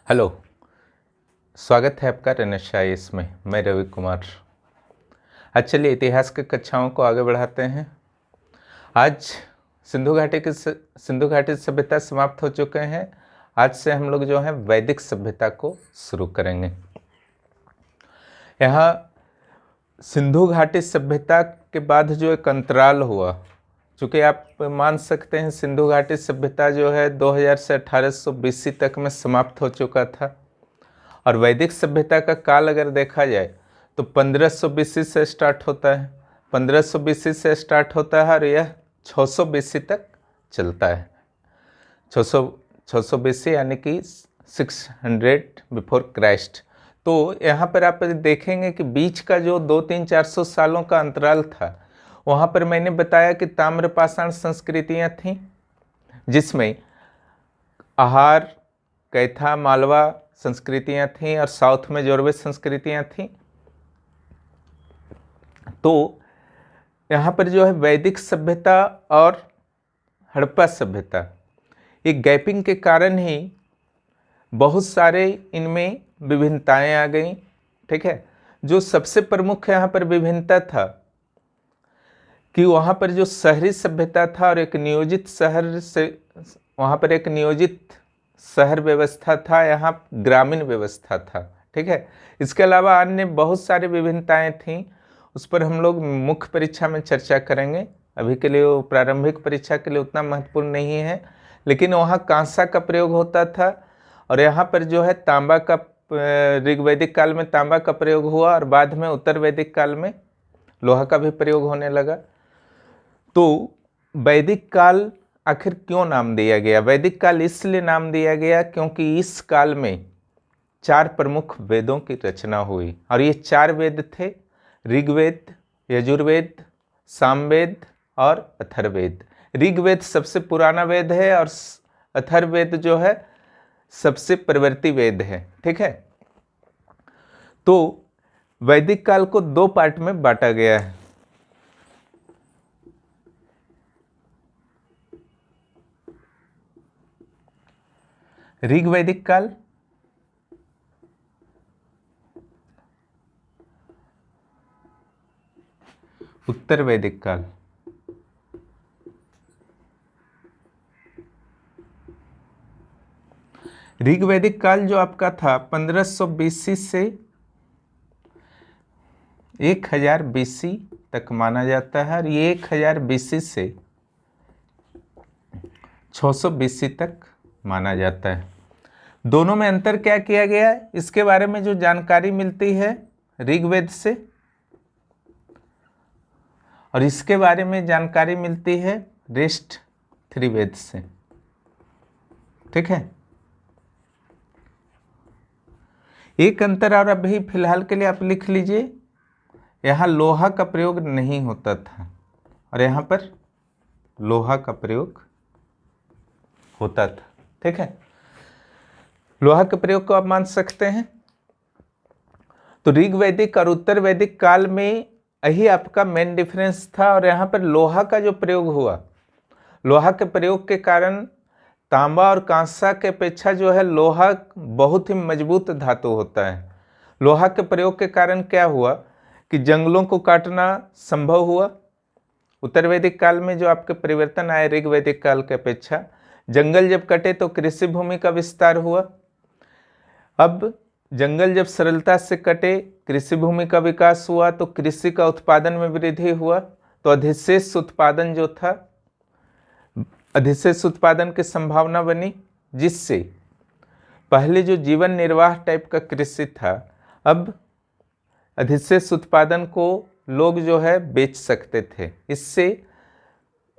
Hello. स्वागत है आपका रनशाइस में। मैं रवि कुमार। आज चलिए इतिहास की कक्षाओं को आगे बढ़ाते हैं। आज सिंधु घाटी सभ्यता समाप्त हो चुके हैं। आज से हम लोग जो है वैदिक सभ्यता को शुरू करेंगे। यहाँ सिंधु घाटी सभ्यता के बाद जो एक अंतराल हुआ, चूँकि आप मान सकते हैं सिंधु घाटी सभ्यता जो है 2000 से 1800 BC तक में समाप्त हो चुका था। और वैदिक सभ्यता का काल अगर देखा जाए तो 1500 BC से स्टार्ट होता है। 1500 BC से स्टार्ट होता है और यह 600 BC तक चलता है। 600 BC यानी कि 600 बिफोर क्राइस्ट। तो यहाँ पर आप देखेंगे कि बीच का जो 200-400 सालों का अंतराल था, वहाँ पर मैंने बताया कि ताम्रपाषाण संस्कृतियाँ थीं, जिसमें आहार, कैथा, मालवा संस्कृतियाँ थीं और साउथ में जोरवे संस्कृतियाँ थीं। तो यहाँ पर जो है वैदिक सभ्यता और हड़प्पा सभ्यता, एक गैपिंग के कारण ही बहुत सारे इनमें विभिन्नताएं आ गई। ठीक है। जो सबसे प्रमुख यहाँ पर विभिन्नता था कि वहाँ पर जो शहरी सभ्यता था और एक नियोजित शहर से, वहाँ पर एक नियोजित शहर व्यवस्था था, यहाँ ग्रामीण व्यवस्था था। ठीक है। इसके अलावा अन्य बहुत सारी विभिन्नताएं थीं, उस पर हम लोग मुख्य परीक्षा में चर्चा करेंगे। अभी के लिए वो प्रारंभिक परीक्षा के लिए उतना महत्वपूर्ण नहीं है, लेकिन वहाँ कांसा का प्रयोग होता था और यहाँ पर जो है तांबा का, ऋग्वैदिक काल में तांबा का प्रयोग हुआ और बाद में उत्तर वैदिक काल में लोहा का भी प्रयोग होने लगा। तो वैदिक काल आखिर क्यों नाम दिया गया? वैदिक काल इसलिए नाम दिया गया क्योंकि इस काल में 4 प्रमुख वेदों की रचना हुई और ये 4 वेद थे: ऋग्वेद, यजुर्वेद, सामवेद और अथर्ववेद। ऋग्वेद सबसे पुराना वेद है और अथर्ववेद जो है सबसे प्रवर्ती वेद है। ठीक है। तो वैदिक काल को 2 पार्ट में बांटा गया है। ऋग्वैदिक काल, उत्तर वैदिक काल। ऋग्वैदिक काल जो आपका था 1500 BC से 1000 BC तक माना जाता है और ये 1000 BC से 600 BC तक माना जाता है। दोनों में अंतर क्या किया गया है, इसके बारे में जो जानकारी मिलती है ऋग्वेद से, और इसके बारे में जानकारी मिलती है रेस्ट 3 वेद से। ठीक है। एक अंतर और अभी फिलहाल के लिए आप लिख लीजिए, यहाँ लोहा का प्रयोग नहीं होता था और यहाँ पर लोहा का प्रयोग होता था। ठीक है। लोहा के प्रयोग को आप मान सकते हैं। तो ऋग्वैदिक और उत्तर वैदिक काल में यही आपका मेन डिफरेंस था और यहाँ पर लोहा का जो प्रयोग हुआ, लोहा के प्रयोग के कारण तांबा और कांसा के अपेक्षा जो है लोहा बहुत ही मजबूत धातु होता है। लोहा के प्रयोग के कारण क्या हुआ कि जंगलों को काटना संभव हुआ। उत्तर वैदिक काल में जो आपके परिवर्तन आए ऋग्वैदिक काल के अपेक्षा, जंगल जब कटे तो कृषि भूमि का विस्तार हुआ। अब जंगल जब सरलता से कटे, कृषि भूमि का विकास हुआ, तो कृषि का उत्पादन में वृद्धि हुआ। तो अधिशेष उत्पादन जो था, अधिशेष उत्पादन की संभावना बनी, जिससे पहले जो जीवन निर्वाह टाइप का कृषि था, अब अधिशेष उत्पादन को लोग जो है बेच सकते थे। इससे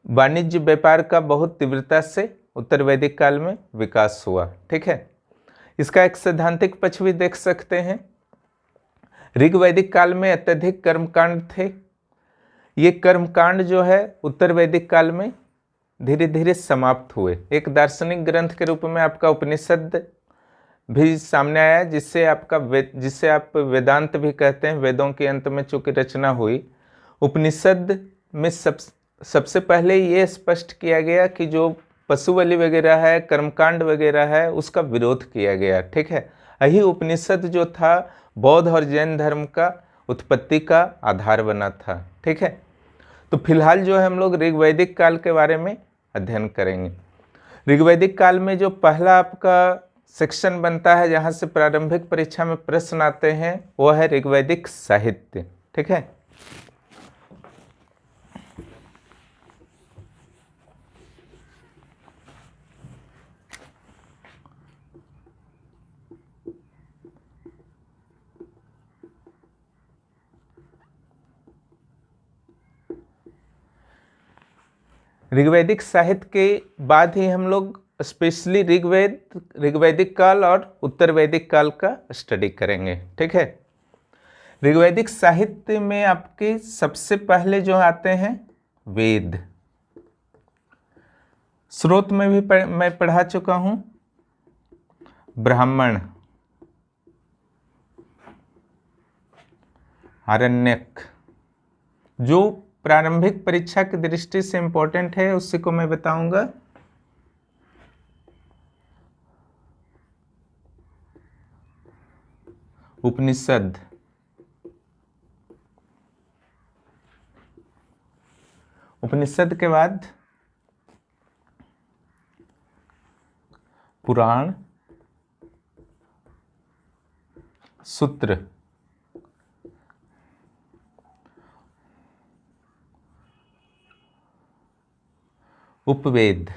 वाणिज्य व्यापार का बहुत तीव्रता से उत्तर वैदिक काल में विकास हुआ। ठीक है। इसका एक सैद्धांतिक पक्ष भी देख सकते हैं। ऋग्वैदिक काल में अत्यधिक कर्मकांड थे। ये कर्मकांड जो है उत्तर वैदिक काल में धीरे धीरे समाप्त हुए। एक दार्शनिक ग्रंथ के रूप में आपका उपनिषद भी सामने आया, जिसे आप वेदांत भी कहते हैं। वेदों के अंत में चूंकि रचना हुई, उपनिषद में सबसे पहले ये स्पष्ट किया गया कि जो पशु बलि वगैरह है, कर्मकांड वगैरह है, उसका विरोध किया गया। ठीक है, यही उपनिषद जो था बौद्ध और जैन धर्म का उत्पत्ति का आधार बना था। ठीक है, तो फिलहाल जो है हम लोग ऋग्वैदिक काल के बारे में अध्ययन करेंगे। ऋग्वैदिक काल में जो पहला आपका सेक्शन बनता है जहाँ से प्रारंभिक परीक्षा में प्रश्न आते हैं वो है ऋग्वैदिक साहित्य। ठीक है, ऋग्वैदिक साहित्य के बाद ही हम लोग स्पेशली ऋग्वैदिक काल और उत्तर वैदिक काल का स्टडी करेंगे। ठीक है, ऋग्वैदिक साहित्य में आपके सबसे पहले जो आते हैं वेद। स्रोत में भी मैं पढ़ा चुका हूं, ब्राह्मण, आरण्यक। जो प्रारंभिक परीक्षा की दृष्टि से इंपॉर्टेंट है उसी को मैं बताऊंगा। उपनिषद, उपनिषद के बाद पुराण, सूत्र, उपवेद,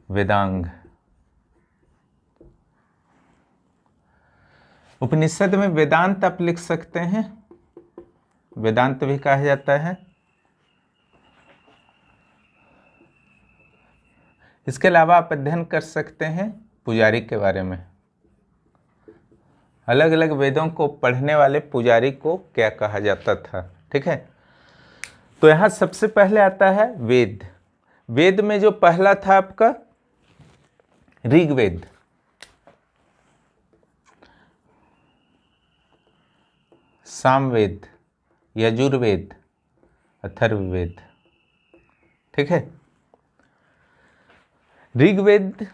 वेदांग। उपनिषद में वेदांत आप लिख सकते हैं, वेदांत भी कहा जाता है। इसके अलावा आप अध्ययन कर सकते हैं पुजारी के बारे में, अलग अलग वेदों को पढ़ने वाले पुजारी को क्या कहा जाता था। ठीक है, तो यहां सबसे पहले आता है वेद। वेद में जो पहला था आपका ऋग्वेद, सामवेद, यजुर्वेद, अथर्ववेद। ठीक है, ऋग्वेद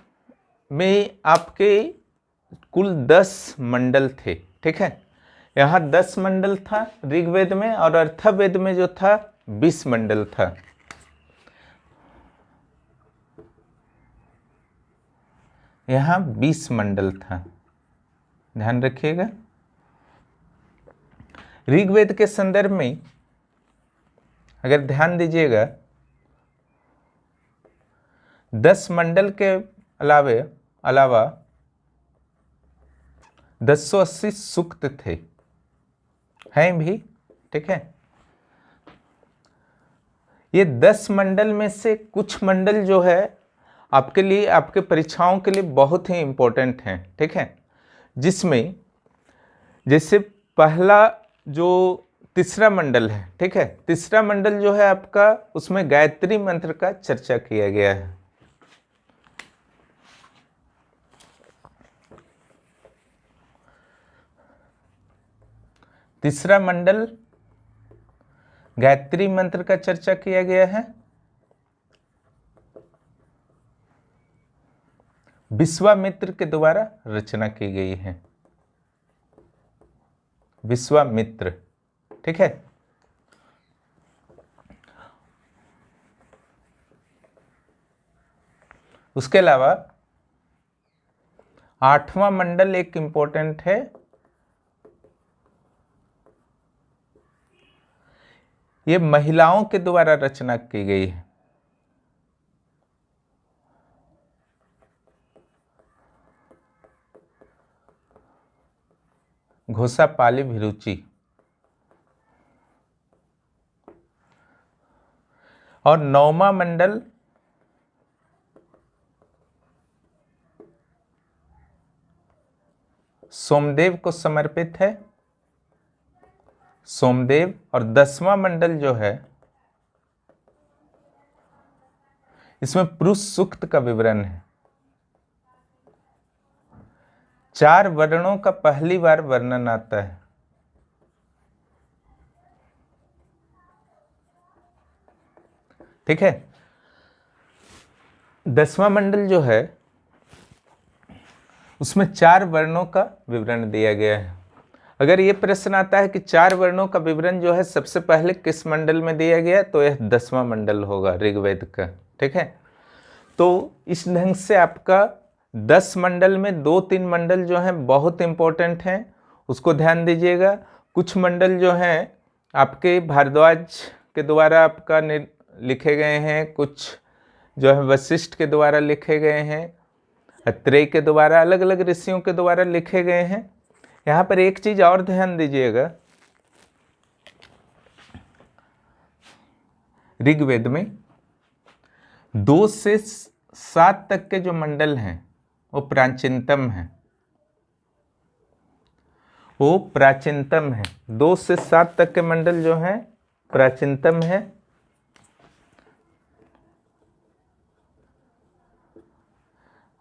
में आपके कुल 10 मंडल थे। ठीक है, यहाँ 10 मंडल था ऋग्वेद में, और अथर्ववेद में जो था 20 मंडल था। यहाँ 20 मंडल था, ध्यान रखिएगा। ऋग्वेद के संदर्भ में अगर ध्यान दीजिएगा, 10 मंडल के अलावा 1080 सूक्त थे, हैं भी। ठीक है, ये 10 मंडल में से कुछ मंडल जो है आपके लिए, आपके परीक्षाओं के लिए बहुत ही इंपॉर्टेंट हैं। ठीक है, जिसमें जैसे पहला जो तीसरा मंडल है, ठीक है, तीसरा मंडल जो है आपका, उसमें गायत्री मंत्र का चर्चा किया गया है। तीसरा मंडल गायत्री मंत्र का चर्चा किया गया है। विश्वामित्र के द्वारा रचना की गई है, विश्वामित्र। ठीक है, उसके अलावा 8वां मंडल एक इंपॉर्टेंट है, ये महिलाओं के द्वारा रचना की गई है। घोषापाली भिरुचि। और 9वां मंडल सोमदेव को समर्पित है, सोमदेव। और 10वां मंडल जो है, इसमें पुरुष सूक्त का विवरण है। 4 वर्णों का पहली बार वर्णन आता है। ठीक है। 10वां मंडल जो है उसमें 4 वर्णों का विवरण दिया गया है। अगर ये प्रश्न आता है कि 4 वर्णों का विवरण जो है सबसे पहले किस मंडल में दिया गया, तो यह 10वां मंडल होगा ऋग्वेद का। ठीक है, तो इस ढंग से आपका 10 मंडल में 2-3 मंडल जो हैं बहुत इंपॉर्टेंट हैं, उसको ध्यान दीजिएगा। कुछ मंडल जो हैं आपके भारद्वाज के द्वारा आपका लिखे गए हैं, कुछ जो है वशिष्ठ के द्वारा लिखे गए हैं, अत्रेय के द्वारा, अलग अलग ऋषियों के द्वारा लिखे गए हैं। यहाँ पर एक चीज और ध्यान दीजिएगा, ऋग्वेद में 2 से 7 तक के जो मंडल हैं वो प्राचीनतम है, वो प्राचीनतम है। 2 से 7 तक के मंडल जो हैं प्राचीनतम है,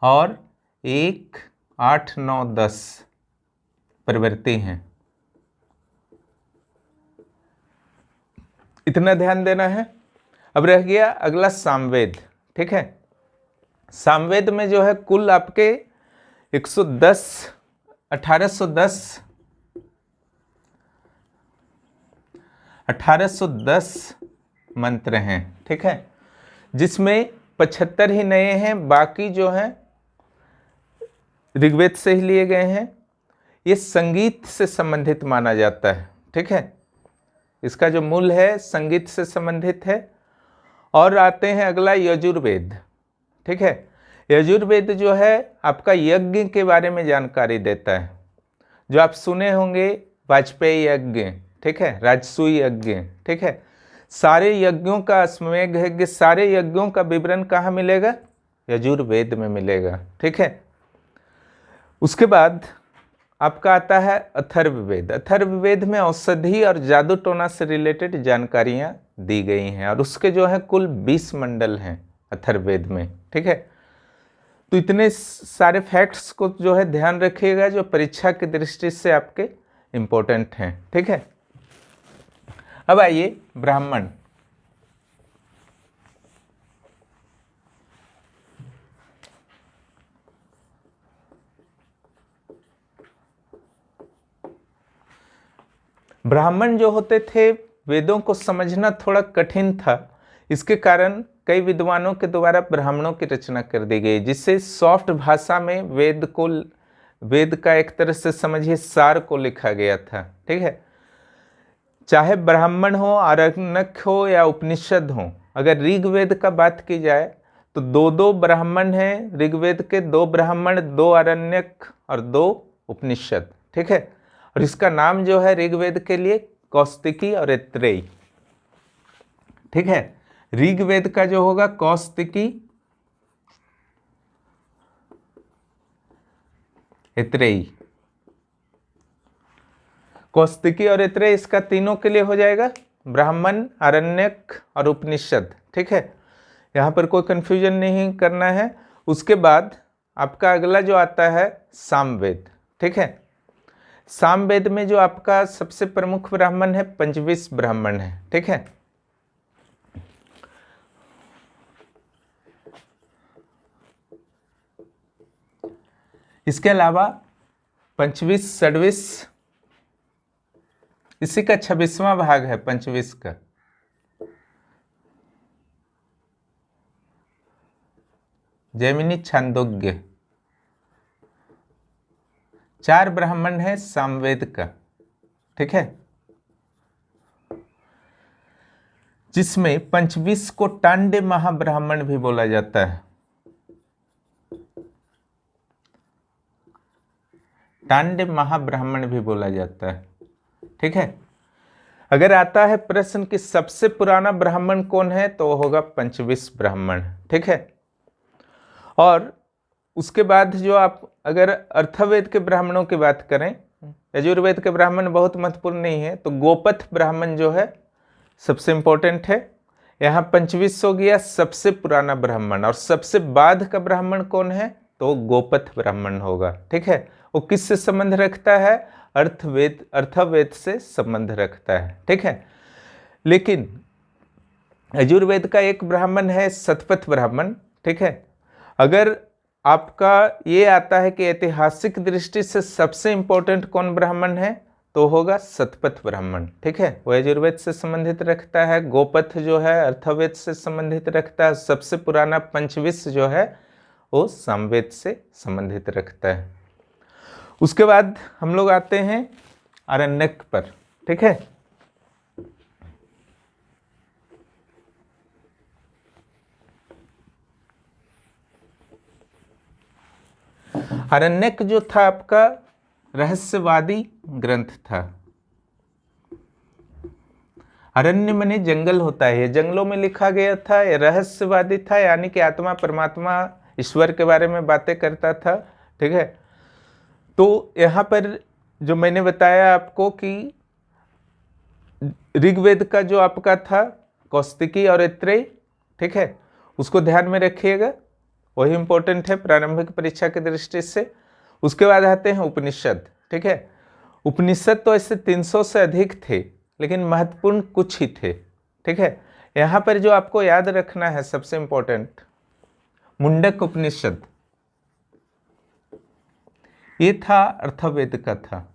और 1, 8, 9, 10 प्रवृत्ति हैं। इतना ध्यान देना है। अब रह गया अगला सामवेद। ठीक है, सामवेद में जो है कुल आपके 1810 मंत्र हैं। ठीक है, जिसमें 75 ही नए हैं, बाकी जो हैं ऋग्वेद से ही लिए गए हैं। ये संगीत से संबंधित माना जाता है। ठीक है, इसका जो मूल है संगीत से संबंधित है। और आते हैं अगला यजुर्वेद। ठीक है, यजुर्वेद जो है आपका यज्ञ के बारे में जानकारी देता है। जो आप सुने होंगे वाजपेयी यज्ञ, ठीक है, राजसूय यज्ञ, ठीक है, सारे यज्ञों का, अश्वमेध यज्ञ, सारे यज्ञों का विवरण कहाँ मिलेगा? यजुर्वेद में मिलेगा। ठीक है, उसके बाद आपका आता है अथर्ववेद। अथर्ववेद में औषधि और जादू टोना से रिलेटेड जानकारियां दी गई हैं, और उसके जो है कुल 20 मंडल हैं अथर्ववेद में। ठीक है, तो इतने सारे फैक्ट्स को जो है ध्यान रखिएगा, जो परीक्षा की दृष्टि से आपके इंपॉर्टेंट हैं। ठीक है, अब आइए ब्राह्मण। ब्राह्मण जो होते थे वेदों को समझना थोड़ा कठिन था, इसके कारण कई विद्वानों के द्वारा ब्राह्मणों की रचना कर दी गई, जिससे सॉफ्ट भाषा में वेद का एक तरह से समझिए सार को लिखा गया था। ठीक है, चाहे ब्राह्मण हो, आरण्यक हो या उपनिषद हो। अगर ऋग्वेद का बात की जाए तो 2-2 ब्राह्मण हैं ऋग्वेद के, 2 ब्राह्मण, 2 आरण्यक और 2 उपनिषद। ठीक है, और इसका नाम जो है ऋग्वेद के लिए कौस्तिकी और ऐत्रेयी। ठीक है, ऋग्वेद का जो होगा कौस्तिकी, ऐत्रेयी। कौस्तिकी और ऐत्रेयी, इसका तीनों के लिए हो जाएगा ब्राह्मण, आरण्यक और उपनिषद। ठीक है, यहाँ पर कोई कंफ्यूजन नहीं करना है। उसके बाद आपका अगला जो आता है सामवेद। ठीक है, सामवेद में जो आपका सबसे प्रमुख ब्राह्मण है पंचविश ब्राह्मण है। ठीक है, इसके अलावा पंचविश, षड्विश, इसी का 26वां भाग है पंचविश का। जैमिनी, छांदोग्य, 4 ब्राह्मण है सामवेद का। ठीक है, जिसमें पंचविश को टांड्य महाब्राह्मण भी बोला जाता है। टांड्य महाब्राह्मण भी बोला जाता है। ठीक है, अगर आता है प्रश्न कि सबसे पुराना ब्राह्मण कौन है, तो वो होगा पंचविश ब्राह्मण। ठीक है, और उसके बाद जो आप अगर अर्थवेद के ब्राह्मणों की बात करें, यजुर्वेद के ब्राह्मण बहुत महत्वपूर्ण नहीं है, तो गोपथ ब्राह्मण जो है सबसे इंपॉर्टेंट है। यहाँ पंचविश हो गया सबसे पुराना ब्राह्मण, और सबसे बाद का ब्राह्मण कौन है, तो गोपथ ब्राह्मण होगा। ठीक है, वो किससे संबंध रखता है? अर्थवेद से संबंध रखता है। ठीक है, लेकिन यजुर्वेद का एक ब्राह्मण है शतपथ ब्राह्मण, ठीक है। अगर आपका ये आता है कि ऐतिहासिक दृष्टि से सबसे इंपॉर्टेंट कौन ब्राह्मण है, तो होगा शतपथ ब्राह्मण, ठीक है। वो यजुर्वेद से संबंधित रखता है, गोपथ जो है अर्थवेद से संबंधित रखता है, सबसे पुराना पंचविश जो है वो सामवेद से संबंधित रखता है। उसके बाद हम लोग आते हैं आरण्यक पर, ठीक है। आरण्यक जो था आपका रहस्यवादी ग्रंथ था। अरण्य माने जंगल होता है, जंगलों में लिखा गया था, ये रहस्यवादी था, यानी कि आत्मा परमात्मा ईश्वर के बारे में बातें करता था, ठीक है। तो यहाँ पर जो मैंने बताया आपको कि ऋग्वेद का जो आपका था कौस्तिकी और ऐत्रेय, ठीक है, उसको ध्यान में रखिएगा, वही इंपॉर्टेंट है प्रारंभिक परीक्षा की दृष्टि से। उसके बाद आते हैं उपनिषद, ठीक है। उपनिषद तो ऐसे 300 से अधिक थे, लेकिन महत्वपूर्ण कुछ ही थे, ठीक है। यहाँ पर जो आपको याद रखना है सबसे इंपॉर्टेंट, मुंडक उपनिषद, ये था अर्थवेद का था,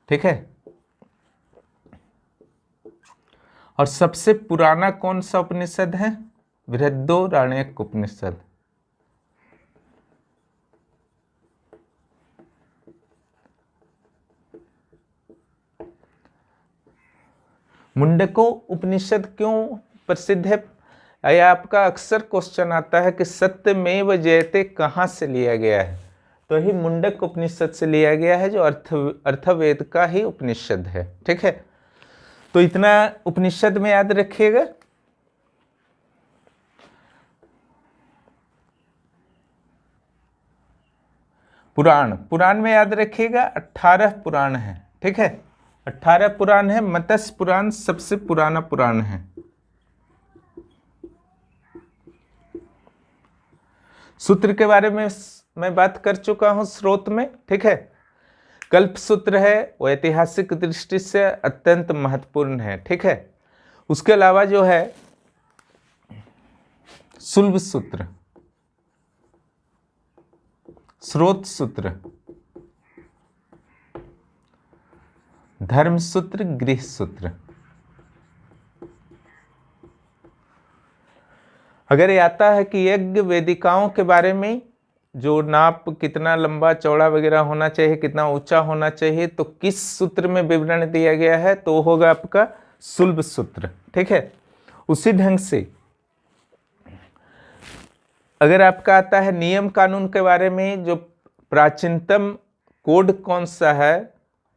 ठीक है। और सबसे पुराना कौन सा उपनिषद है, बृहदोराण्यक उपनिषद। मुंडको उपनिषद क्यों प्रसिद्ध है, यह आपका अक्सर क्वेश्चन आता है कि सत्यमेव जयते कहाँ से लिया गया है, तो ही मुंडक उपनिषद से लिया गया है, जो अर्थवेद का ही उपनिषद है, ठीक है। तो इतना उपनिषद में याद रखिएगा। पुराण, पुराण में याद रखिएगा 18 पुराण है, ठीक है। 18 पुराण है, मत्स्य पुराण सबसे पुराना पुराण है। सूत्र के बारे में मैं बात कर चुका हूं स्रोत में, ठीक है। कल्प सूत्र है, वो ऐतिहासिक दृष्टि से अत्यंत महत्वपूर्ण है, ठीक है। उसके अलावा जो है सुलभ सूत्र, स्रोत सूत्र, धर्म सूत्र, गृह सूत्र। अगर ये आता है कि यज्ञ वेदिकाओं के बारे में, जो नाप कितना लंबा चौड़ा वगैरह होना चाहिए, कितना ऊंचा होना चाहिए, तो किस सूत्र में विवरण दिया गया है, तो होगा आपका सुलभ सूत्र, ठीक है। उसी ढंग से अगर आपका आता है नियम कानून के बारे में, जो प्राचीनतम कोड कौन सा है,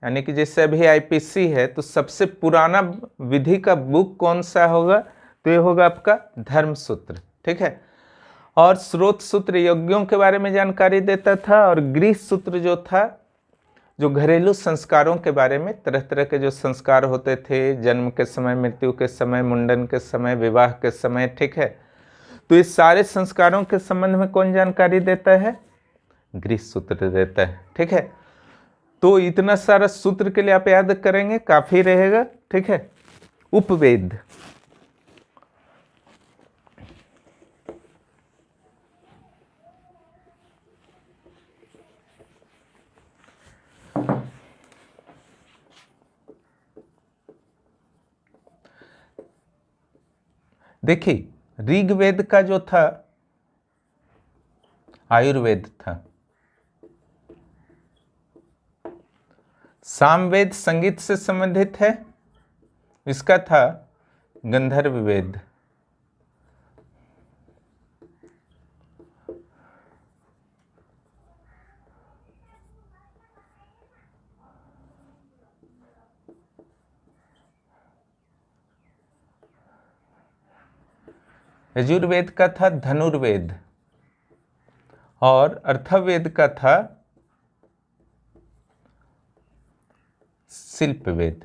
यानी कि जैसे अभी आईपीसी है, तो सबसे पुराना विधि का बुक कौन सा होगा, तो ये होगा आपका धर्म सूत्र, ठीक है। और स्रोत सूत्र यज्ञों के बारे में जानकारी देता था, और गृह सूत्र जो था, जो घरेलू संस्कारों के बारे में, तरह तरह के जो संस्कार होते थे, जन्म के समय, मृत्यु के समय, मुंडन के समय, विवाह के समय, ठीक है। तो इस सारे संस्कारों के संबंध में कौन जानकारी देता है, गृह सूत्र देता है, ठीक है। तो इतना सारा सूत्र के लिए आप याद करेंगे, काफी रहेगा, ठीक है। उपवेद, देखिए ऋग्वेद का जो था आयुर्वेद था, सामवेद संगीत से संबंधित है, इसका था गंधर्व वेद। यजुर्वेद का था धनुर्वेद, और अर्थवेद का था शिल्पवेद,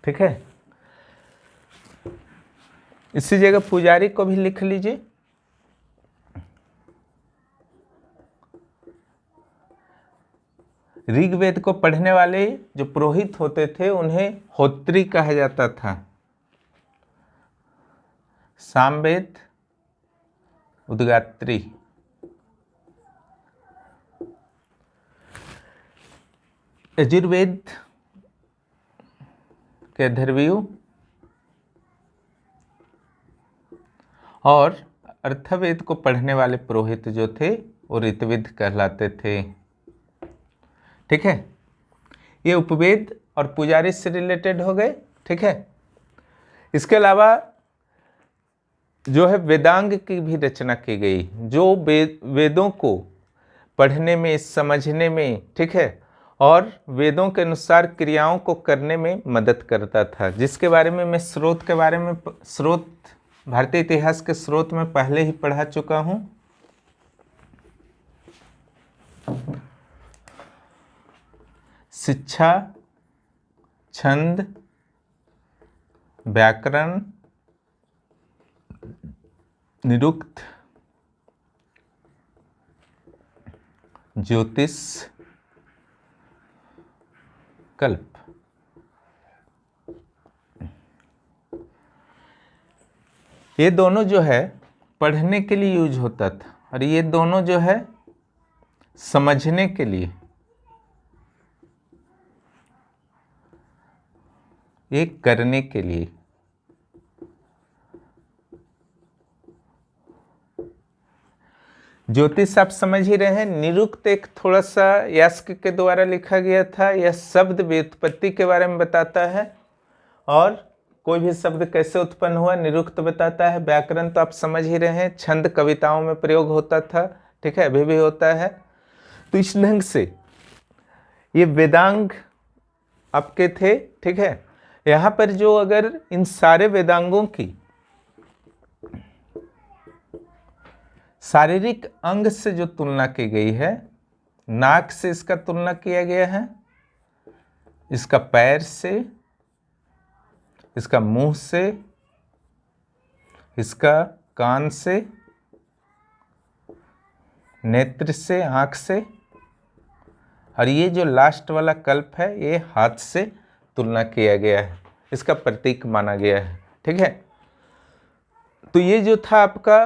ठीक है। इसी जगह पुजारी को भी लिख लीजिए। ऋग्वेद को पढ़ने वाले जो पुरोहित होते थे उन्हें होत्री कहा जाता था। सामवेद उद्गात्री। यजुर्वेद के अथर्वयु और अर्थवेद को पढ़ने वाले पुरोहित जो थे वो ऋतविद कहलाते थे। ठीक है, ये उपवेद और पुजारी से रिलेटेड हो गए। ठीक है, इसके अलावा जो है वेदांग की भी रचना की गई, जो वेदों को पढ़ने में, समझने में, ठीक है, और वेदों के अनुसार क्रियाओं को करने में मदद करता था, जिसके बारे में मैं स्रोत के बारे में, स्रोत भारतीय इतिहास के स्रोत में पहले ही पढ़ा चुका हूं। शिक्षा, छंद, व्याकरण, निरुक्त, ज्योतिष, कल्प। ये दोनों जो है पढ़ने के लिए यूज होता था और ये दोनों जो है समझने के लिए, ये करने के लिए। ज्योतिष आप समझ ही रहे हैं। निरुक्त एक थोड़ा सा यास्क के द्वारा लिखा गया था। यह शब्द व्युत्पत्ति के बारे में बताता है और कोई भी शब्द कैसे उत्पन्न हुआ निरुक्त बताता है। व्याकरण तो आप समझ ही रहे हैं, छंद कविताओं में प्रयोग होता था, ठीक है, अभी भी होता है। तो इस ढंग से ये वेदांग आपके थे। ठीक है, यहाँ पर जो अगर इन सारे वेदांगों की शारीरिक अंग से जो तुलना की गई है, नाक से इसका तुलना किया गया है, इसका पैर से, इसका मुंह से, इसका कान से, नेत्र से, आंख से, और ये जो लास्ट वाला कल्प है ये हाथ से तुलना किया गया है, इसका प्रतीक माना गया है। ठीक है, तो ये जो था आपका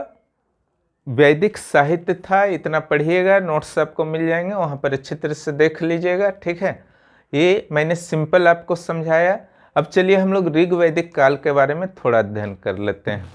वैदिक साहित्य था। इतना पढ़िएगा, नोट्स आपको मिल जाएंगे, वहाँ पर अच्छी तरह से देख लीजिएगा। ठीक है, ये मैंने सिंपल आपको समझाया। अब चलिए हम लोग ऋग वैदिक काल के बारे में थोड़ा अध्ययन कर लेते हैं।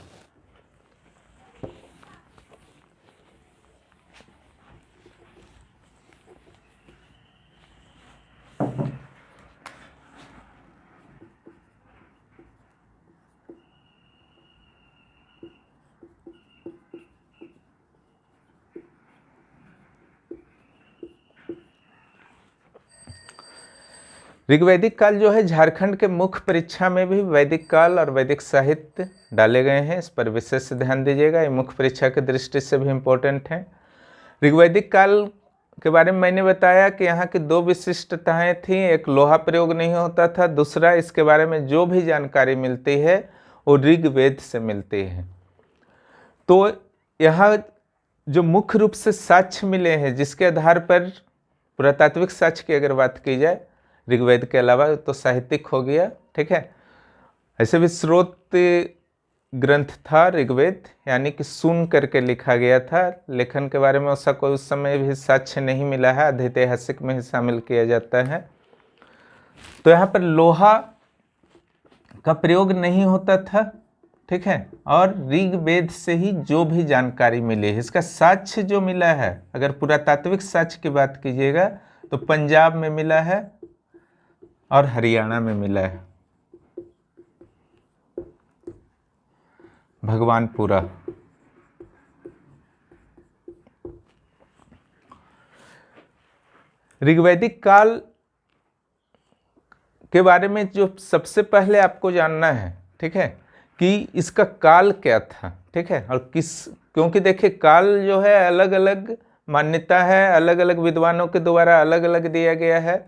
ऋग्वैदिक काल जो है झारखंड के मुख्य परीक्षा में भी वैदिक काल और वैदिक साहित्य डाले गए हैं, इस पर विशेष ध्यान दीजिएगा, ये मुख्य परीक्षा की दृष्टि से भी इम्पोर्टेंट है। ऋग्वैदिक काल के बारे में मैंने बताया कि यहाँ की दो विशिष्टताएं थीं, एक लोहा प्रयोग नहीं होता था, दूसरा इसके बारे में जो भी जानकारी मिलती है वो ऋग्वेद से मिलती है। तो यहाँ जो मुख्य रूप से साक्ष्य मिले हैं, जिसके आधार पर पुरातात्विक साक्ष्य की अगर बात की जाए, ऋग्वेद के अलावा तो साहित्यिक हो गया। ठीक है, ऐसे भी स्रोत ग्रंथ था ऋग्वेद, यानी कि सुन करके लिखा गया था। लेखन के बारे में ऐसा कोई उस समय भी साक्ष्य नहीं मिला है, ऐतिहासिक में ही शामिल किया जाता है। तो यहाँ पर लोहा का प्रयोग नहीं होता था। ठीक है, और ऋग्वेद से ही जो भी जानकारी मिली है, इसका साक्ष्य जो मिला है, अगर पुरातात्विक साक्ष्य की बात कीजिएगा तो पंजाब में मिला है और हरियाणा में मिला है, भगवानपुरा। ऋग्वैदिक काल के बारे में जो सबसे पहले आपको जानना है, ठीक है, कि इसका काल क्या था। ठीक है, और क्योंकि देखिए काल जो है अलग अलग मान्यता है, अलग अलग विद्वानों के द्वारा अलग अलग दिया गया है,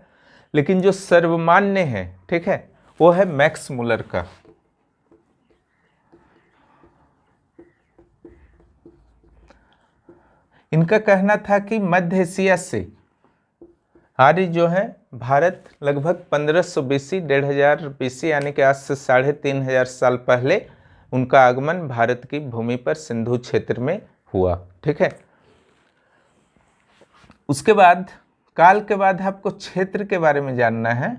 लेकिन जो सर्वमान्य है, ठीक है, वो है मैक्स मुलर का। इनका कहना था कि मध्य एशिया से आर्य जो है भारत लगभग 1500 BC 1500 BC यानी कि आज से 3500 साल पहले उनका आगमन भारत की भूमि पर सिंधु क्षेत्र में हुआ। ठीक है, उसके बाद काल के बाद आपको क्षेत्र के बारे में जानना है,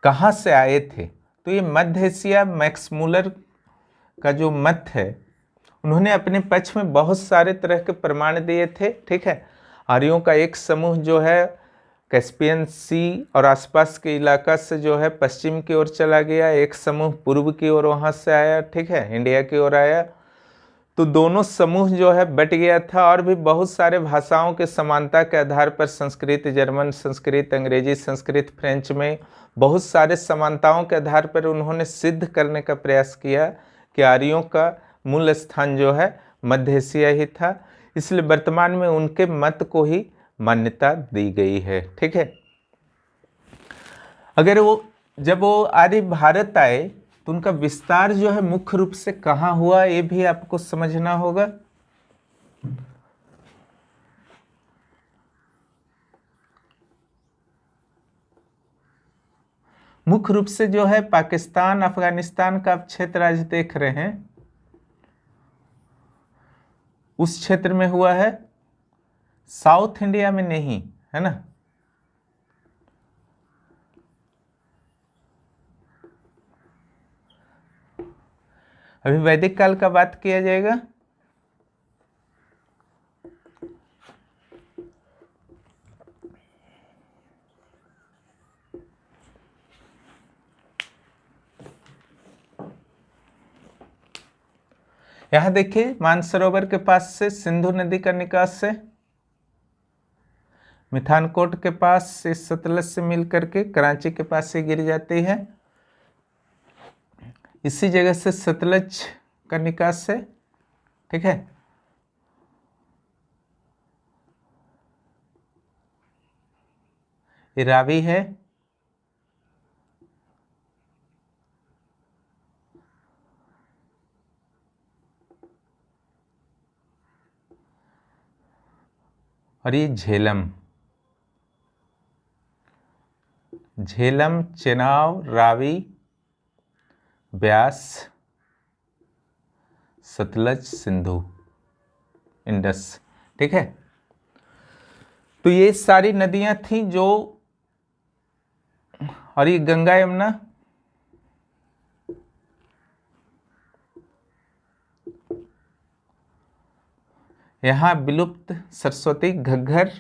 कहाँ से आए थे। तो ये मध्य एशिया, मैक्स मुलर का जो मत है, उन्होंने अपने पक्ष में बहुत सारे तरह के प्रमाण दिए थे। ठीक है, आर्यों का एक समूह जो है कैस्पियन सी और आसपास के इलाका से जो है पश्चिम की ओर चला गया, एक समूह पूर्व की ओर वहाँ से आया। ठीक है, इंडिया की ओर आया, तो दोनों समूह जो है बट गया था। और भी बहुत सारे भाषाओं के समानता के आधार पर संस्कृत, जर्मन संस्कृत, अंग्रेजी संस्कृत, फ्रेंच में बहुत सारे समानताओं के आधार पर उन्होंने सिद्ध करने का प्रयास किया कि आर्यों का मूल स्थान जो है मध्य एशिया ही था। इसलिए वर्तमान में उनके मत को ही मान्यता दी गई है। ठीक है, अगर जब वो आर्य भारत आए तो उनका विस्तार जो है मुख्य रूप से कहाँ हुआ, ये भी आपको समझना होगा। मुख्य रूप से जो है पाकिस्तान, अफगानिस्तान का आप क्षेत्र आज देख रहे हैं, उस क्षेत्र में हुआ है, साउथ इंडिया में नहीं, है ना। अभी वैदिक काल का बात किया जाएगा। यहां देखिए, मानसरोवर के पास से सिंधु नदी का निकास है, मिठानकोट के पास से सतलज से मिल करके कराची के पास से गिर जाती है। इसी जगह से सतलज का निकास है। ठीक है, ये रावी है, और ये झेलम, झेलम, चेनाब, रावी, ब्यास, सतलज, सिंधु, इंडस। ठीक है, तो ये सारी नदियां थीं जो, और ये गंगा यमुना, यहाँ विलुप्त सरस्वती, घग्गर,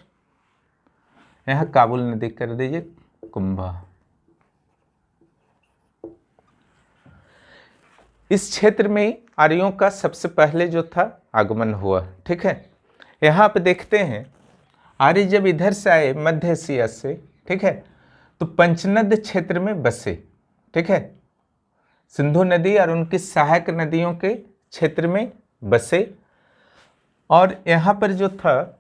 यहाँ काबुल नदी कर दीजिए, कुंभा। इस क्षेत्र में आर्यों का सबसे पहले जो था आगमन हुआ। ठीक है, यहाँ पे देखते हैं आर्य जब इधर से आए मध्य एशिया से, ठीक है, तो पंचनद क्षेत्र में बसे। ठीक है, सिंधु नदी और उनकी सहायक नदियों के क्षेत्र में बसे, और यहाँ पर जो था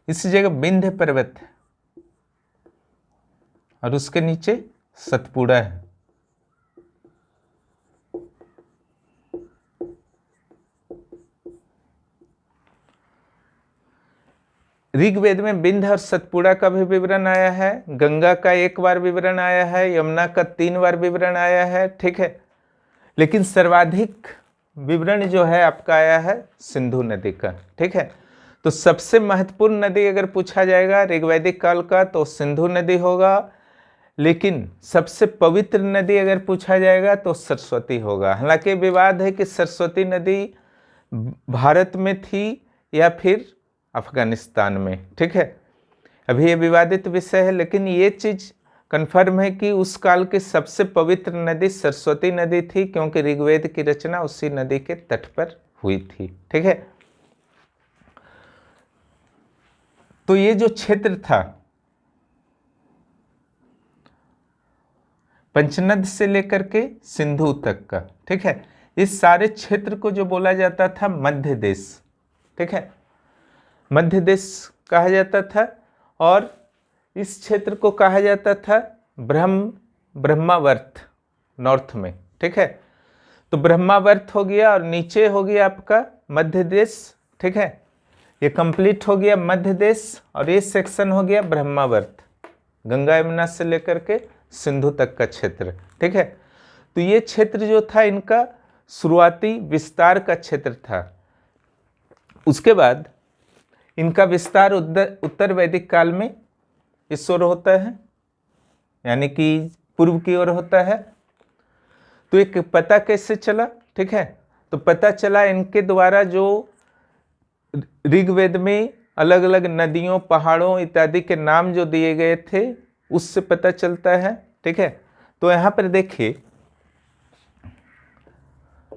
इस जगह विंध्य पर्वत है और उसके नीचे सतपुड़ा है। ऋग्वेद में विंध्य और सतपुड़ा का भी विवरण आया है, गंगा का एक बार विवरण आया है, यमुना का 3 बार विवरण आया है। ठीक है, लेकिन सर्वाधिक विवरण जो है आपका आया है सिंधु नदी का। ठीक है, तो सबसे महत्वपूर्ण नदी अगर पूछा जाएगा ऋग्वैदिक काल का तो सिंधु नदी होगा, लेकिन सबसे पवित्र नदी अगर पूछा जाएगा तो सरस्वती होगा। हालांकि विवाद है कि सरस्वती नदी भारत में थी या फिर अफगानिस्तान में। ठीक है, अभी ये विवादित विषय है, लेकिन ये चीज कन्फर्म है कि उस काल की सबसे पवित्र नदी सरस्वती नदी थी, क्योंकि ऋग्वेद की रचना उसी नदी के तट पर हुई थी। ठीक है, तो ये जो क्षेत्र था पंचनद से लेकर के सिंधु तक का, ठीक है, इस सारे क्षेत्र को जो बोला जाता था मध्य देश। ठीक है, मध्य देश कहा जाता था, और इस क्षेत्र को कहा जाता था ब्रह्मावर्त नॉर्थ में। ठीक है, तो ब्रह्मावर्त हो गया और नीचे हो गया आपका मध्य देश, ठीक है। ये कंप्लीट हो गया मध्य देश और ये सेक्शन हो गया ब्रह्मावर्त, गंगा यमुना से लेकर के सिंधु तक का क्षेत्र, ठीक है। तो ये क्षेत्र जो था इनका शुरुआती विस्तार का क्षेत्र था। उसके बाद इनका विस्तार उत्तर वैदिक काल में इस ओर होता है, यानी कि पूर्व की ओर होता है। तो एक पता कैसे चला, ठीक है। तो पता चला इनके द्वारा जो ऋग्वेद में अलग अलग नदियों, पहाड़ों इत्यादि के नाम जो दिए गए थे उससे पता चलता है, ठीक है। तो यहाँ पर देखिए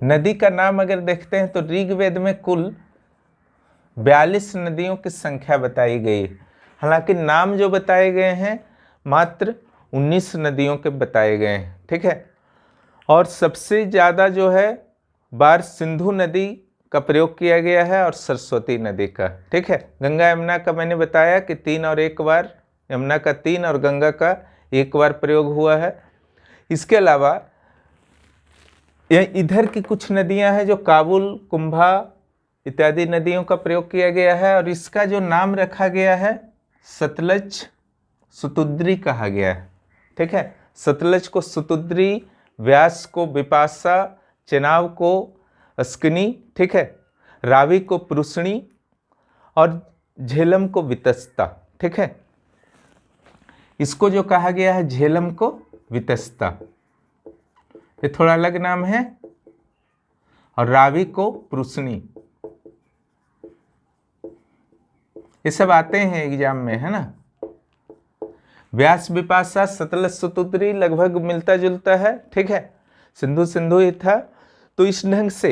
नदी का नाम अगर देखते हैं तो ऋग्वेद में कुल 42 नदियों की संख्या बताई गई। हालांकि नाम जो बताए गए हैं मात्र 19 नदियों के बताए गए हैं, ठीक है। और सबसे ज़्यादा जो है बार सिंधु नदी का प्रयोग किया गया है और सरस्वती नदी का, ठीक है। गंगा यमुना का मैंने बताया कि 3 और 1 बार, यमुना का 3 और गंगा का 1 बार प्रयोग हुआ है। इसके अलावा इधर की कुछ नदियां हैं जो काबुल, कुंभा इत्यादि नदियों का प्रयोग किया गया है और इसका जो नाम रखा गया है सतलज सुतुद्री कहा गया है, ठीक है। सतलज को सुतुद्री, व्यास को विपाशा, चेनाब को अस्किनी, ठीक है, रावी को परुष्णी और झेलम को वितस्ता, ठीक है। इसको जो कहा गया है झेलम को वितस्ता, ये थोड़ा अलग नाम है, और रावी को परुष्णी। ये सब आते हैं एग्जाम में, है ना। व्यास, विपाशा, सतलज, सुतुद्री लगभग मिलता जुलता है, ठीक है। सिंधु सिंधु ही था। तो इस ढंग से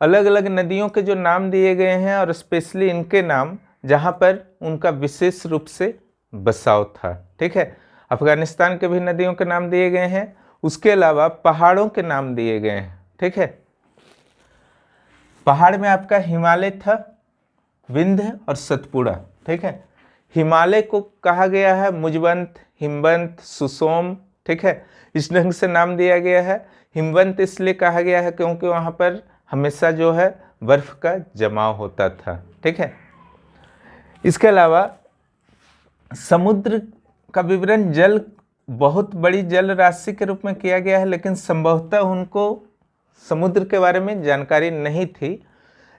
अलग अलग नदियों के जो नाम दिए गए हैं और स्पेशली इनके नाम जहाँ पर उनका विशेष रूप से बसाव था, ठीक है। अफगानिस्तान के भी नदियों के नाम दिए गए हैं, उसके अलावा पहाड़ों के नाम दिए गए हैं, ठीक है। पहाड़ में आपका हिमालय था, विंध्य और सतपुड़ा, ठीक है। हिमालय को कहा गया है मुजवंत, हिमवंत, सुसोम, ठीक है। इस ढंग से नाम दिया गया है। हिमवंत इसलिए कहा गया है क्योंकि वहाँ पर हमेशा जो है बर्फ का जमाव होता था, ठीक है। इसके अलावा समुद्र का विवरण जल बहुत बड़ी जल राशि के रूप में किया गया है, लेकिन संभवतः उनको समुद्र के बारे में जानकारी नहीं थी।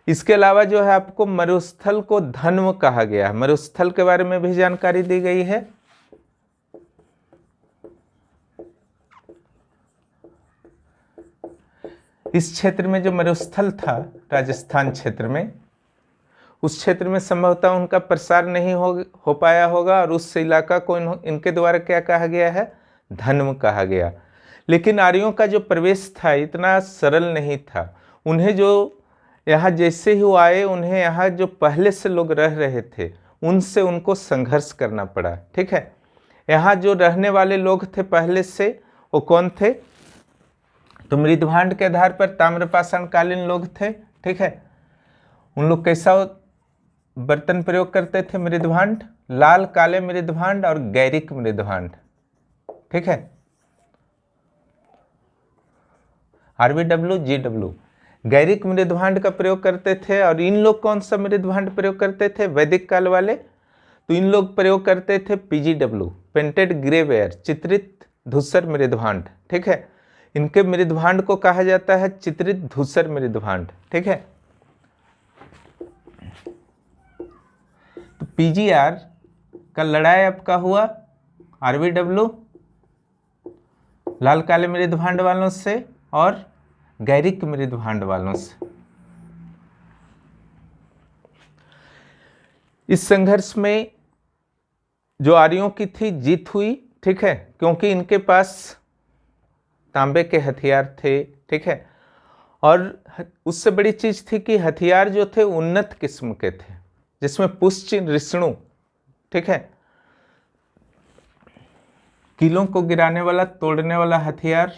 इसके अलावा जो है आपको मरुस्थल को धन्व कहा गया है, मरुस्थल के बारे में भी जानकारी दी गई है। इस क्षेत्र में जो मरुस्थल था राजस्थान क्षेत्र में, उस क्षेत्र में संभवतः उनका प्रसार नहीं हो पाया होगा और उस इलाका को इनके द्वारा क्या कहा गया है, धन्व कहा गया। लेकिन आर्यों का जो प्रवेश था इतना सरल नहीं था। उन्हें जो यहाँ जैसे ही वो आए, उन्हें यहाँ जो पहले से लोग रह रहे थे उनसे उनको संघर्ष करना पड़ा, ठीक है। यहाँ जो रहने वाले लोग थे पहले से, वो कौन थे, तो मृदभांड के आधार पर ताम्रपाषाण कालीन लोग थे, ठीक है। उन लोग कैसा बर्तन प्रयोग करते थे, मृदभांड, लाल काले मृदभांड और गैरिक मृदभांड, ठीक है। RBW GW गैरिक मृदभांड का प्रयोग करते थे। और इन लोग कौन सा मृदभांड प्रयोग करते थे वैदिक काल वाले, तो इन लोग प्रयोग करते थे PGW पेंटेड ग्रेवेयर, चित्रित धूसर मृदभांड, ठीक है। इनके मृदभांड को कहा जाता है चित्रित धूसर मृदभांड, ठीक है। तो PGR का लड़ाई आपका हुआ RBW लाल काले मृदभांड वालों से और गैरिक मृदभांड वालों से। इस संघर्ष में जो आर्यों की थी जीत हुई, ठीक है, क्योंकि इनके पास तांबे के हथियार थे, ठीक है। और उससे बड़ी चीज थी कि हथियार जो थे उन्नत किस्म के थे, जिसमें पुष्चिन, रिष्णु, ठीक है, किलों को गिराने वाला, तोड़ने वाला हथियार,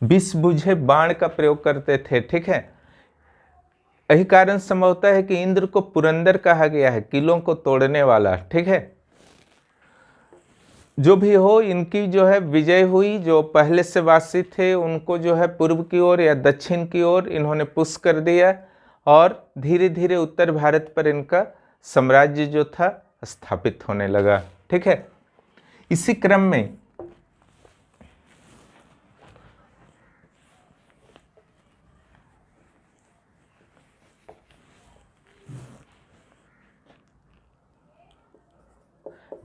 विष बुझे बाण का प्रयोग करते थे, ठीक है। यही कारण संभवतः है कि इंद्र को पुरंदर कहा गया है, किलों को तोड़ने वाला, ठीक है। जो भी हो, इनकी जो है विजय हुई। जो पहले से वासी थे उनको जो है पूर्व की ओर या दक्षिण की ओर इन्होंने पुश कर दिया और धीरे धीरे उत्तर भारत पर इनका साम्राज्य जो था स्थापित होने लगा। ठीक है, इसी क्रम में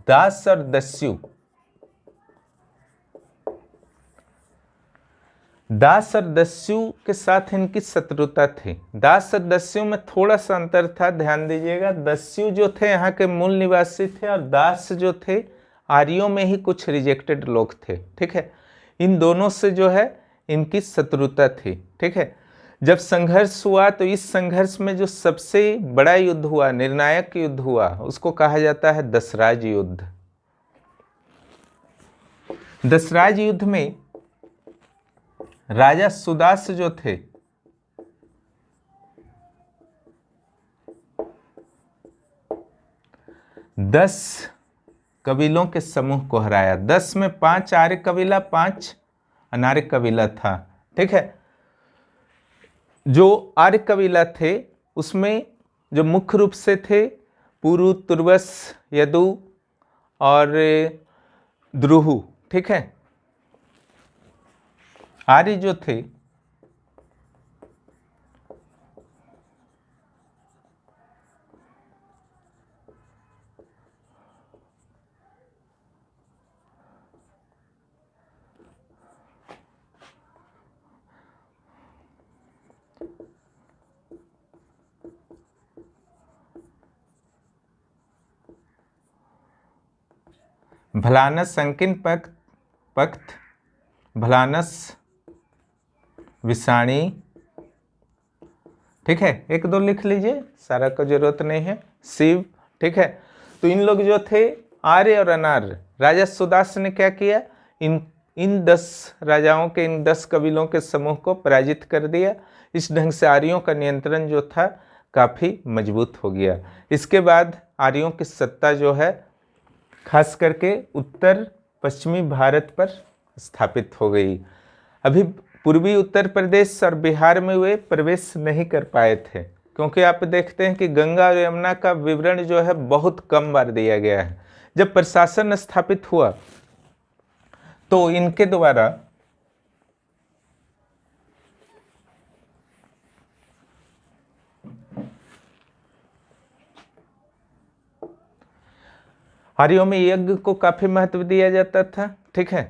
दास और दस्यु, दास और दस्यु के साथ इनकी शत्रुता थी। दास और दस्यु में थोड़ा सा अंतर था, ध्यान दीजिएगा। दस्यु जो थे यहाँ के मूल निवासी थे और दास जो थे आर्यों में ही कुछ रिजेक्टेड लोग थे। ठीक है, इन दोनों से जो है इनकी शत्रुता थी। ठीक है, जब संघर्ष हुआ तो इस संघर्ष में जो सबसे बड़ा युद्ध हुआ, निर्णायक युद्ध हुआ, उसको कहा जाता है दसराज युद्ध। दसराज युद्ध में राजा सुदास जो थे दस कबीलों के समूह को हराया। 10 में 5 आर्य कबीला, 5 अनार्य कबीला था। ठीक है, जो आर्य कबीला थे उसमें जो मुख्य रूप से थे पुरु, तुर्वस, यदु और द्रुहु। ठीक है, आर्य जो थे भलानस, संकीर्ण पक्त, भलानस, विषाणी। ठीक है, 1-2 लिख लीजिए, सारा को जरूरत नहीं है। शिव। ठीक है, तो इन लोग जो थे आर्य और अनार्य, राजा सुदास ने क्या किया, इन 10 राजाओं के, इन 10 कबीलों के समूह को पराजित कर दिया। इस ढंग से आर्यों का नियंत्रण जो था काफ़ी मजबूत हो गया। इसके बाद आर्यों की सत्ता जो है खास करके उत्तर पश्चिमी भारत पर स्थापित हो गई। अभी पूर्वी उत्तर प्रदेश और बिहार में वे प्रवेश नहीं कर पाए थे, क्योंकि आप देखते हैं कि गंगा और यमुना का विवरण जो है बहुत कम बार दिया गया है। जब प्रशासन स्थापित हुआ तो इनके द्वारा आर्यों में यज्ञ को काफी महत्व दिया जाता था। ठीक है,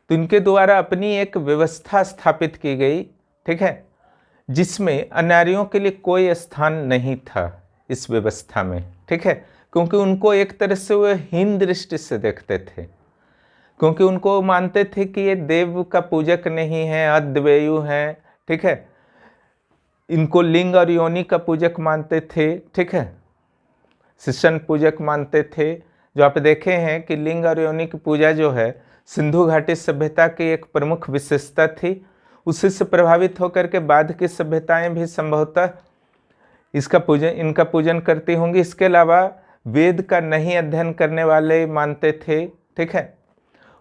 तो इनके द्वारा अपनी एक व्यवस्था स्थापित की गई। ठीक है, जिसमें अनार्यों के लिए कोई स्थान नहीं था इस व्यवस्था में। ठीक है, क्योंकि उनको एक तरह से वे हीन दृष्टि से देखते थे, क्योंकि उनको मानते थे कि ये देव का पूजक नहीं है, अद्वैयु हैं। ठीक है, इनको लिंग और योनि का पूजक मानते थे। ठीक है, शिशन पूजक मानते थे। जो आप देखे हैं कि लिंग और योनि की पूजा जो है सिंधु घाटी सभ्यता की एक प्रमुख विशेषता थी। उसी से प्रभावित होकर के बाद की सभ्यताएं भी संभवतः इनका पूजन करती होंगी। इसके अलावा वेद का नहीं अध्ययन करने वाले मानते थे। ठीक है,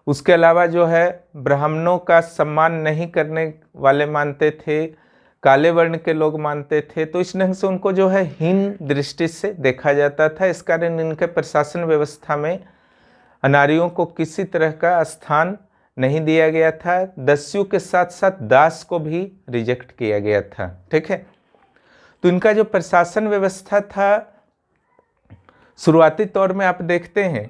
उसके अलावा जो है ब्राह्मणों का सम्मान नहीं करने वाले मानते थे, काले वर्ण के लोग मानते थे। तो इस ढंग से उनको जो है हीन दृष्टि से देखा जाता था। इस कारण इनके प्रशासन व्यवस्था में अनार्यों को किसी तरह का स्थान नहीं दिया गया था। दस्यु के साथ साथ दास को भी रिजेक्ट किया गया था। ठीक है, तो इनका जो प्रशासन व्यवस्था था शुरुआती तौर में आप देखते हैं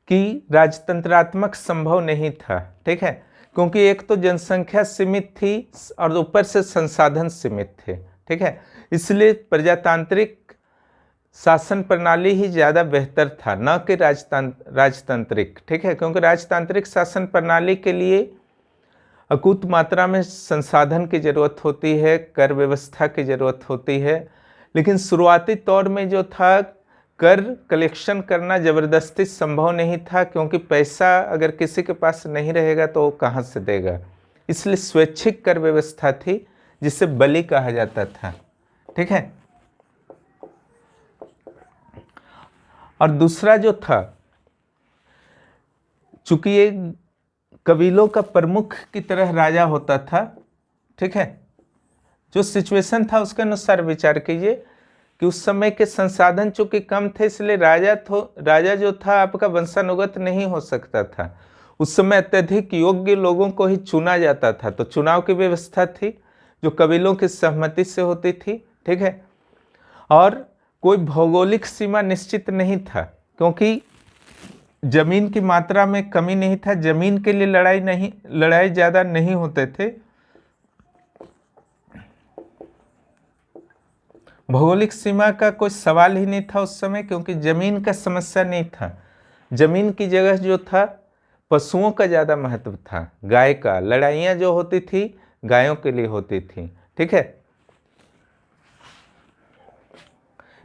कि राजतंत्रात्मक संभव नहीं था। ठीक है, क्योंकि एक तो जनसंख्या सीमित थी और ऊपर से संसाधन सीमित थे। ठीक है, इसलिए प्रजातांत्रिक शासन प्रणाली ही ज़्यादा बेहतर था, न कि राजतांत्रिक। ठीक है, क्योंकि राजतांत्रिक शासन प्रणाली के लिए अकूत मात्रा में संसाधन की ज़रूरत होती है, कर व्यवस्था की ज़रूरत होती है। लेकिन शुरुआती तौर में जो था कर कलेक्शन करना ज़बरदस्ती संभव नहीं था, क्योंकि पैसा अगर किसी के पास नहीं रहेगा तो वो कहाँ से देगा। इसलिए स्वैच्छिक कर व्यवस्था थी, जिसे बलि कहा जाता था। ठीक है, और दूसरा जो था चूंकि ये कबीलों का प्रमुख की तरह राजा होता था, ठीक है, जो सिचुएशन था उसके अनुसार विचार कीजिए कि उस समय के संसाधन चूंकि कम थे, इसलिए राजा जो था आपका वंशानुगत नहीं हो सकता था। उस समय अत्यधिक योग्य लोगों को ही चुना जाता था, तो चुनाव की व्यवस्था थी जो कबीलों की सहमति से होती थी, ठीक है। और कोई भौगोलिक सीमा निश्चित नहीं था, क्योंकि जमीन की मात्रा में कमी नहीं था, जमीन के लिए लड़ाई ज्यादा नहीं होते थे। भौगोलिक सीमा का कोई सवाल ही नहीं था उस समय, क्योंकि जमीन का समस्या नहीं था। जमीन की जगह जो था पशुओं का ज्यादा महत्व था, गाय का। लड़ाइयां जो होती थी गायों के लिए होती थी, ठीक है।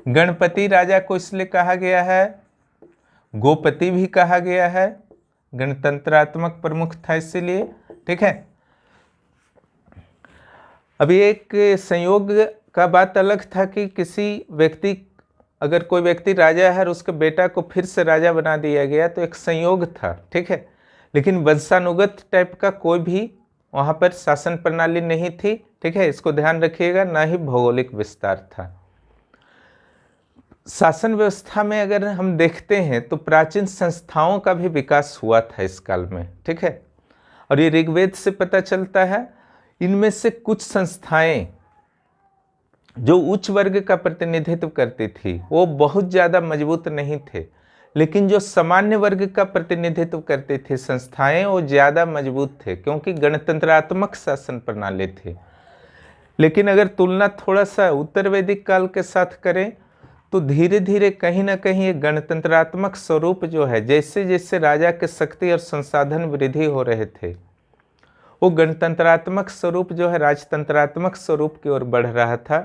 गणपति राजा को इसलिए कहा गया है, गोपति भी कहा गया है, गणतंत्रात्मक प्रमुख था इसीलिए, ठीक है। अभी एक संयोग का बात अलग था कि अगर कोई व्यक्ति राजा है और उसके बेटा को फिर से राजा बना दिया गया तो एक संयोग था, ठीक है। लेकिन वंशानुगत टाइप का कोई भी वहां पर शासन प्रणाली नहीं थी, ठीक है, इसको ध्यान रखिएगा। ना ही भौगोलिक विस्तार था। शासन व्यवस्था में अगर हम देखते हैं तो प्राचीन संस्थाओं का भी विकास हुआ था इस काल में, ठीक है। और ये ऋग्वेद से पता चलता है। इनमें से कुछ संस्थाएं जो उच्च वर्ग का प्रतिनिधित्व करती थी वो बहुत ज्यादा मजबूत नहीं थे, लेकिन जो सामान्य वर्ग का प्रतिनिधित्व करती थी संस्थाएं वो ज्यादा मजबूत थे, क्योंकि गणतंत्रात्मक शासन प्रणाली थी। लेकिन अगर तुलना थोड़ा सा उत्तर वैदिक काल के साथ करें तो धीरे धीरे कहीं ना कहीं ये गणतंत्रात्मक स्वरूप जो है, जैसे जैसे राजा के शक्ति और संसाधन वृद्धि हो रहे थे, वो गणतंत्रात्मक स्वरूप जो है राजतंत्रात्मक स्वरूप की ओर बढ़ रहा था।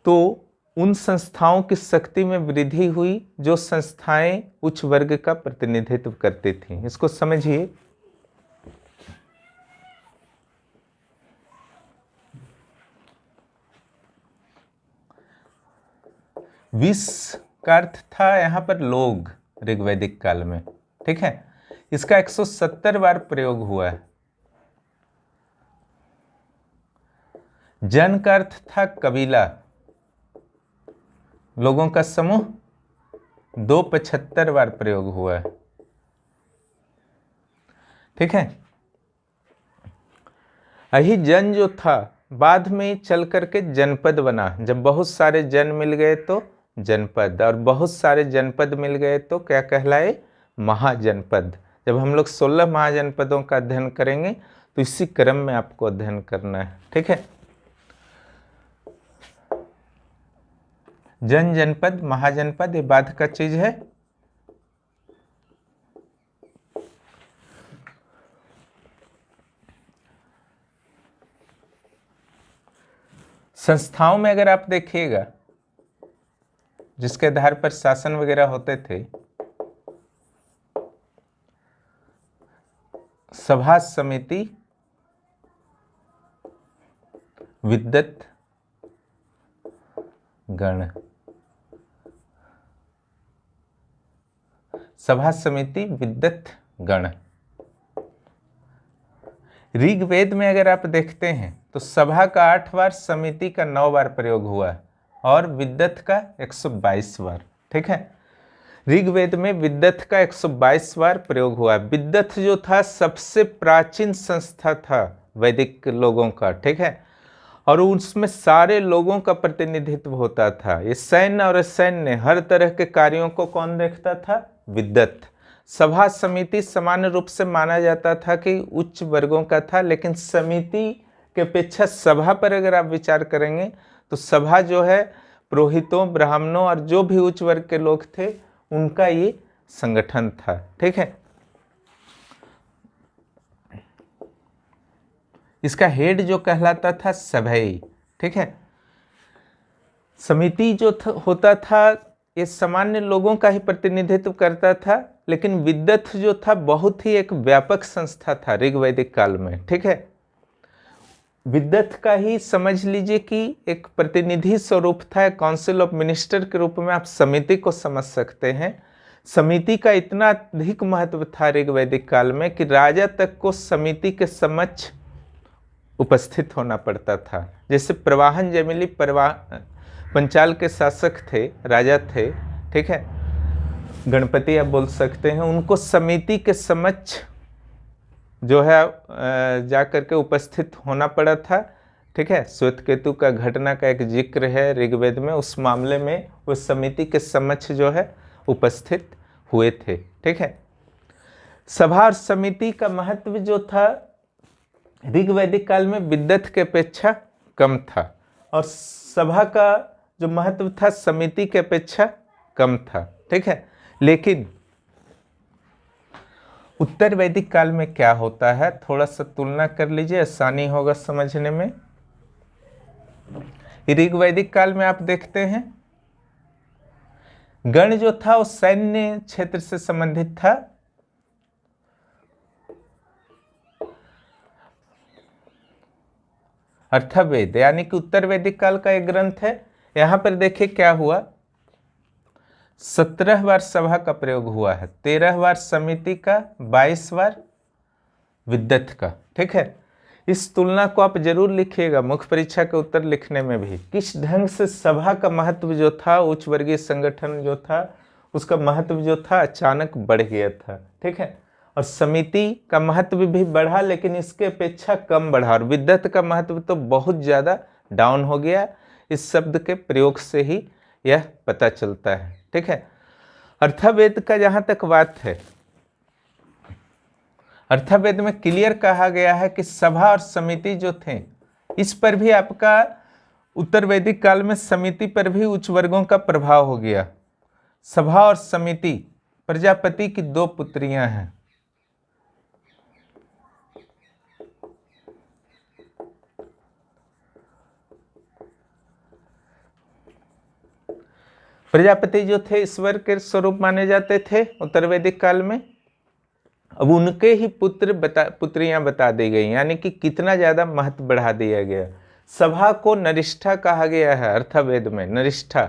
तो उन संस्थाओं की शक्ति में वृद्धि हुई जो संस्थाएं उच्च वर्ग का प्रतिनिधित्व करती थी। इसको समझिए। विष का अर्थ था यहां पर लोग ऋग्वैदिक काल में, ठीक है। इसका 170 बार प्रयोग हुआ है। जन का अर्थ था कबीला, लोगों का समूह। 275 बार प्रयोग हुआ है, ठीक है। यही जन जो था बाद में चल करके जनपद बना। जब बहुत सारे जन मिल गए तो जनपद, और बहुत सारे जनपद मिल गए तो क्या कहलाए? महाजनपद। जब हम लोग 16 महाजनपदों का अध्ययन करेंगे तो इसी क्रम में आपको अध्ययन करना है, ठीक है। जन, जनपद, महाजनपद, ये बाद का चीज है। संस्थाओं में अगर आप देखिएगा जिसके आधार पर शासन वगैरह होते थे, सभा समिति, विद्वत गण। सभा समिति, विद्वत गण। ऋग्वेद में अगर आप देखते हैं तो सभा का 8 बार, समिति का 9 बार प्रयोग हुआ है और विद्वत का 122 बार, ठीक है। ऋग्वेद में विद्वत का 122 बार प्रयोग हुआ है। विद्वत जो था सबसे प्राचीन संस्था था वैदिक लोगों का, ठीक है। और उसमें सारे लोगों का प्रतिनिधित्व होता था। ये सैन्य और असैन्य हर तरह के कार्यों को कौन देखता था? विद्वत। सभा समिति सामान्य रूप से माना जाता था कि उच्च वर्गों का था, लेकिन समिति के अपेक्षा सभा पर अगर आप विचार करेंगे तो सभा जो है पुरोहितों, ब्राह्मणों और जो भी उच्च वर्ग के लोग थे उनका ये संगठन था, ठीक है। इसका हेड जो कहलाता था सभई, ठीक है। समिति जो होता था ये सामान्य लोगों का ही प्रतिनिधित्व करता था, लेकिन विद्वत जो था बहुत ही एक व्यापक संस्था था ऋग्वैदिक काल में, ठीक है। विद्वत का ही समझ लीजिए कि एक प्रतिनिधि स्वरूप था, काउंसिल ऑफ मिनिस्टर के रूप में आप समिति को समझ सकते हैं। समिति का इतना अधिक महत्व था ऋग वैदिक काल में कि राजा तक को समिति के समक्ष उपस्थित होना पड़ता था। जैसे प्रवाहन जैमिली पंचाल के शासक थे, राजा थे, ठीक है, गणपति आप बोल सकते हैं, उनको समिति के समक्ष जो है जाकर के उपस्थित होना पड़ा था, ठीक है। श्वेतकेतु का घटना का एक जिक्र है ऋग्वेद में, उस मामले में वो समिति के समक्ष जो है उपस्थित हुए थे, ठीक है। सभा और समिति का महत्व जो था ऋग्वैदिक काल में विद्वत के अपेक्षा कम था, और सभा का जो महत्व था समिति के अपेक्षा कम था, ठीक है। लेकिन उत्तर वैदिक काल में क्या होता है, थोड़ा सा तुलना कर लीजिए, आसानी होगा समझने में। ऋग वैदिक काल में आप देखते हैं गण जो था वो सैन्य क्षेत्र से संबंधित था, अर्थवेद यानी कि उत्तर वैदिक काल का एक ग्रंथ है। यहां पर देखिए क्या हुआ, 17 बार सभा का प्रयोग हुआ है, 13 बार समिति का, 22 बार विद्वत का, ठीक है। इस तुलना को आप जरूर लिखिएगा मुख्य परीक्षा के उत्तर लिखने में भी, किस ढंग से सभा का महत्व जो था, उच्च वर्गीय संगठन जो था उसका महत्व जो था अचानक बढ़ गया था, ठीक है। और समिति का महत्व भी बढ़ा लेकिन इसके अपेक्षा कम बढ़ा, और विद्वत का महत्व तो बहुत ज़्यादा डाउन हो गया। इस शब्द के प्रयोग से ही यह पता चलता है, ठीक है। अर्थवेद का जहाँ तक बात है, अर्थवेद में क्लियर कहा गया है कि सभा और समिति जो थे, इस पर भी आपका उत्तर वैदिक काल में समिति पर भी उच्च वर्गों का प्रभाव हो गया। सभा और समिति, प्रजापति की 2 पुत्रियां हैं, प्रजापति जो थे ईश्वर के स्वरूप माने जाते थे उत्तर वैदिक काल में। अब उनके ही पुत्रियां बता दी गई, यानी कि कितना ज़्यादा महत्व बढ़ा दिया गया। सभा को नरिष्ठा कहा गया है अर्थवेद में, नरिष्ठा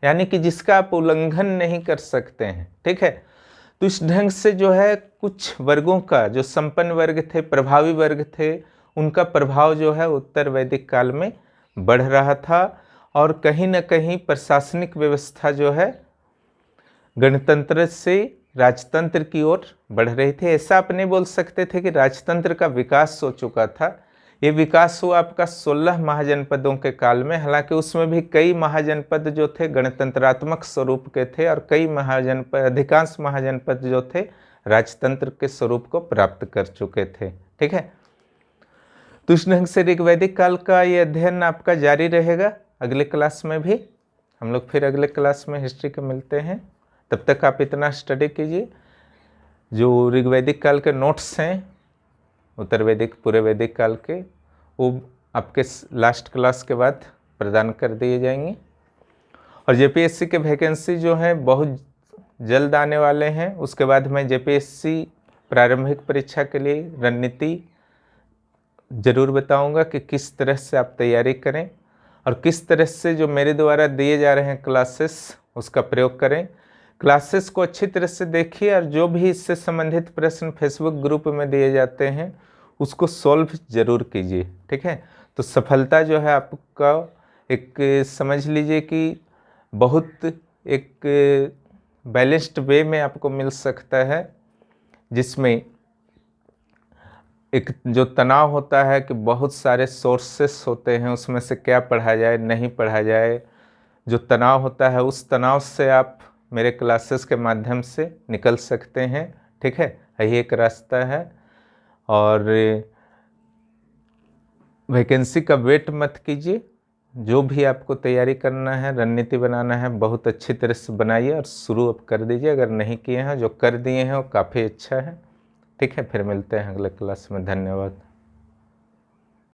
यानी कि जिसका आप उल्लंघन नहीं कर सकते हैं, ठीक है। तो इस ढंग से जो है कुछ वर्गों का, जो संपन्न वर्ग थे, प्रभावी वर्ग थे, उनका प्रभाव जो है उत्तर वैदिक काल में बढ़ रहा था, और कहीं ना कहीं प्रशासनिक व्यवस्था जो है गणतंत्र से राजतंत्र की ओर बढ़ रही थी। ऐसा आप नहीं बोल सकते थे कि राजतंत्र का विकास हो चुका था। ये विकास हुआ आपका 16 महाजनपदों के काल में, हालांकि उसमें भी कई महाजनपद जो थे गणतंत्रात्मक स्वरूप के थे, और कई महाजनपद, अधिकांश महाजनपद जो थे राजतंत्र के स्वरूप को प्राप्त कर चुके थे, ठीक है। तो इस ढंग से ऋग्वैदिक काल का ये अध्ययन आपका जारी रहेगा अगले क्लास में भी। हम लोग फिर अगले क्लास में हिस्ट्री के मिलते हैं, तब तक आप इतना स्टडी कीजिए। जो ऋग्वैदिक काल के नोट्स हैं उत्तर वैदिक पूरे वैदिक काल के, वो आपके लास्ट क्लास के बाद प्रदान कर दिए जाएंगे। और जेपीएससी के वैकेंसी जो हैं बहुत जल्द आने वाले हैं। उसके बाद मैं जेपीएससी प्रारंभिक परीक्षा के लिए रणनीति ज़रूर बताऊंगा कि किस तरह से आप तैयारी करें, और किस तरह से जो मेरे द्वारा दिए जा रहे हैं क्लासेस उसका प्रयोग करें। क्लासेस को अच्छी तरह से देखिए, और जो भी इससे संबंधित प्रश्न फेसबुक ग्रुप में दिए जाते हैं उसको सॉल्व ज़रूर कीजिए, ठीक है। तो सफलता जो है आपका एक समझ लीजिए कि बहुत एक बैलेंस्ड वे में आपको मिल सकता है, जिसमें एक जो तनाव होता है कि बहुत सारे सोर्सेस होते हैं, उसमें से क्या पढ़ा जाए नहीं पढ़ा जाए, जो तनाव होता है उस तनाव से आप मेरे क्लासेस के माध्यम से निकल सकते हैं, ठीक है। यही एक रास्ता है। और वैकेंसी का वेट मत कीजिए, जो भी आपको तैयारी करना है, रणनीति बनाना है, बहुत अच्छी तरह से बनाइए और शुरू अब कर दीजिए। अगर नहीं किए हैं, जो कर दिए हैं वो काफ़ी अच्छा है, ठीक है। फिर मिलते हैं अगले क्लास में। धन्यवाद।